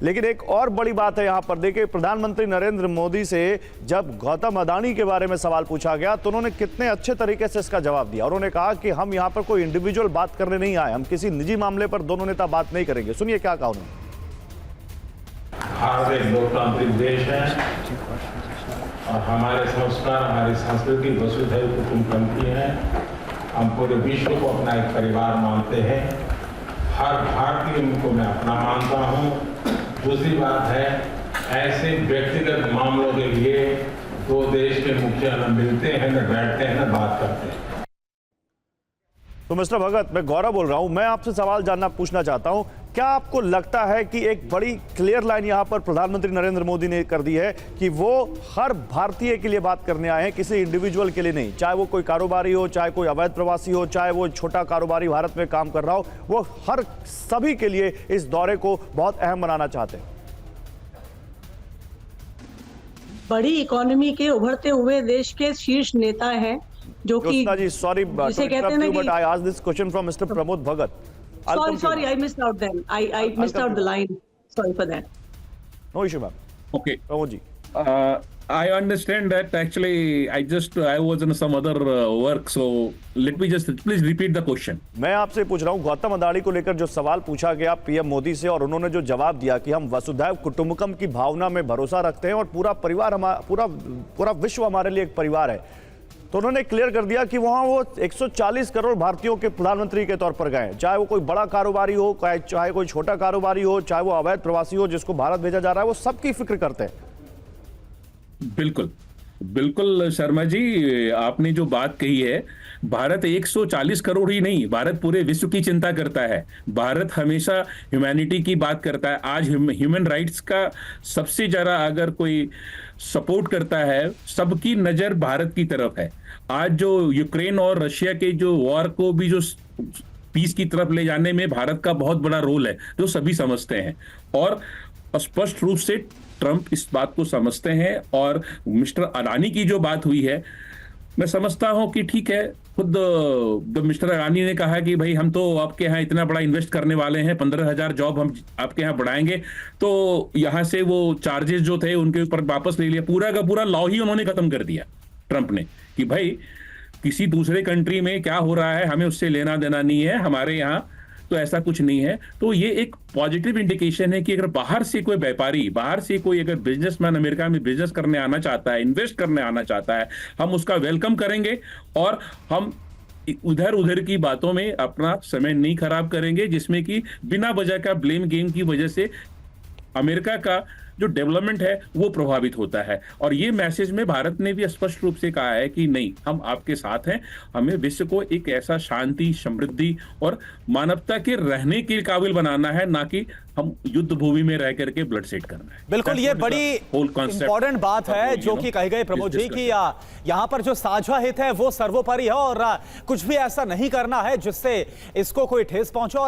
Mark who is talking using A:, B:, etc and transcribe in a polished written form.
A: लेकिन एक और बड़ी बात है यहाँ पर, देखिए प्रधानमंत्री नरेंद्र मोदी से जब गौतम अडानी के बारे में सवाल पूछा गया तो उन्होंने कितने अच्छे तरीके से इसका जवाब दिया। उन्होंने कहा कि हम यहाँ पर कोई इंडिविजुअल बात करने नहीं आए, हम किसी निजी मामले पर दोनों नेता बात नहीं करेंगे। सुनिए क्या कहा उन्होंने।
B: भारत एक लोकतांत्रिक देश है और हमारे संस्कार, हमारी संस्कृति वसुधैव कुटुंबकम की है। हम पूरे विश्व को अपना एक परिवार मानते हैं। हर भारतीय को मैं अपना मानता हूँ। दूसरी बात है, ऐसे व्यक्तिगत मामलों के लिए दो देश के मुखिया न मिलते हैं, न बैठते हैं, न बात करते हैं।
A: तो मिस्टर भगत, मैं गौरव बोल रहा हूं। मैं आपसे सवाल पूछना चाहता हूं, क्या आपको लगता है कि एक बड़ी क्लियर लाइन यहां पर प्रधानमंत्री नरेंद्र मोदी ने कर दी है कि वो हर भारतीय के लिए बात करने आए हैं, किसी इंडिविजुअल के लिए नहीं, चाहे वो कोई कारोबारी हो, चाहे कोई अवैध प्रवासी हो, चाहे वो छोटा कारोबारी भारत में काम कर रहा हो, वो हर सभी के लिए इस दौरे को बहुत अहम बनाना चाहते हैं।
C: बड़ी इकोनॉमी के उभरते हुए देश के शीर्ष नेता हैं जो कि
A: जी, sorry but I asked this question from mister Pramod Bhagat.
C: Sorry, I missed out then. I missed out the line. Sorry for that.
A: No issue, ma'am.
D: Okay.
A: Pramod ji.
D: I understand that actually I was in some other work, so let me just please repeat the question.
A: मैं आपसे पूछ रहा हूँ, गौतम अडानी को लेकर जो सवाल पूछा गया पीएम मोदी से और उन्होंने जो जवाब दिया कि हम वसुधैव कुटुंबकम की भावना में भरोसा रखते हैं और पूरा परिवार पूरा विश्व हमारे लिए एक परिवार है, तो उन्होंने क्लियर कर दिया कि वहां वो 140 करोड़ भारतीयों के प्रधानमंत्री के तौर पर गए, चाहे वो कोई बड़ा कारोबारी हो, चाहे कोई छोटा कारोबारी हो, चाहे वो अवैध प्रवासी हो जिसको भारत भेजा जा रहा है, वो सबकी फिक्र करते हैं।
D: बिल्कुल बिल्कुल शर्मा जी, आपने जो बात कही है, भारत 140 करोड़ ही नहीं, भारत पूरे विश्व की चिंता करता है। भारत हमेशा ह्यूमैनिटी की बात करता है। आज ह्यूमन राइट्स का सबसे ज्यादा अगर कोई सपोर्ट करता है, सबकी नजर भारत की तरफ है। आज जो यूक्रेन और रशिया के जो वॉर को भी जो पीस की तरफ ले जाने में भारत का बहुत बड़ा रोल है, जो सभी समझते हैं और स्पष्ट रूप से ट्रंप इस बात को समझते हैं। और मिस्टर अडानी की जो बात हुई है, मैं समझता हूं कि ठीक है, खुद मिस्टर अडानी ने कहा कि भाई हम तो आपके यहाँ इतना बड़ा इन्वेस्ट करने वाले हैं, 15,000 जॉब हम आपके यहाँ बढ़ाएंगे, तो यहाँ से वो चार्जेस जो थे उनके ऊपर वापस ले लिया। पूरा का पूरा लॉ ही उन्होंने खत्म कर दिया ट्रंप ने कि भाई किसी दूसरे कंट्री में क्या हो रहा है हमें उससे लेना देना नहीं है, हमारे यहाँ तो ऐसा कुछ नहीं है। तो ये एक पॉजिटिव इंडिकेशन है कि अगर बाहर से कोई व्यापारी, बाहर से कोई अगर बिजनेसमैन अमेरिका में बिजनेस करने आना चाहता है, इन्वेस्ट करने आना चाहता है, हम उसका वेलकम करेंगे और हम उधर की बातों में अपना समय नहीं खराब करेंगे जिसमें कि बिना वजह का ब्लेम गेम की वजह से अमेरिका का जो डेवलपमेंट है वो प्रभावित होता है। और ये मैसेज में भारत ने भी स्पष्ट रूप से कहा है कि नहीं, हम आपके साथ हैं, हमें विश्व को एक ऐसा शांति, समृद्धि और मानवता के रहने के काबिल बनाना है, ना कि हम युद्ध भूमि में रह करके ब्लड सेट करना है।
E: बिल्कुल, ये बड़ी इंपॉर्टेंट बात है जो कि कही गई प्रमोद जी कि यहाँ पर जो साझा हित है वो सर्वोपरि है और कुछ भी ऐसा नहीं करना है जिससे इसको कोई ठेस पहुंचे।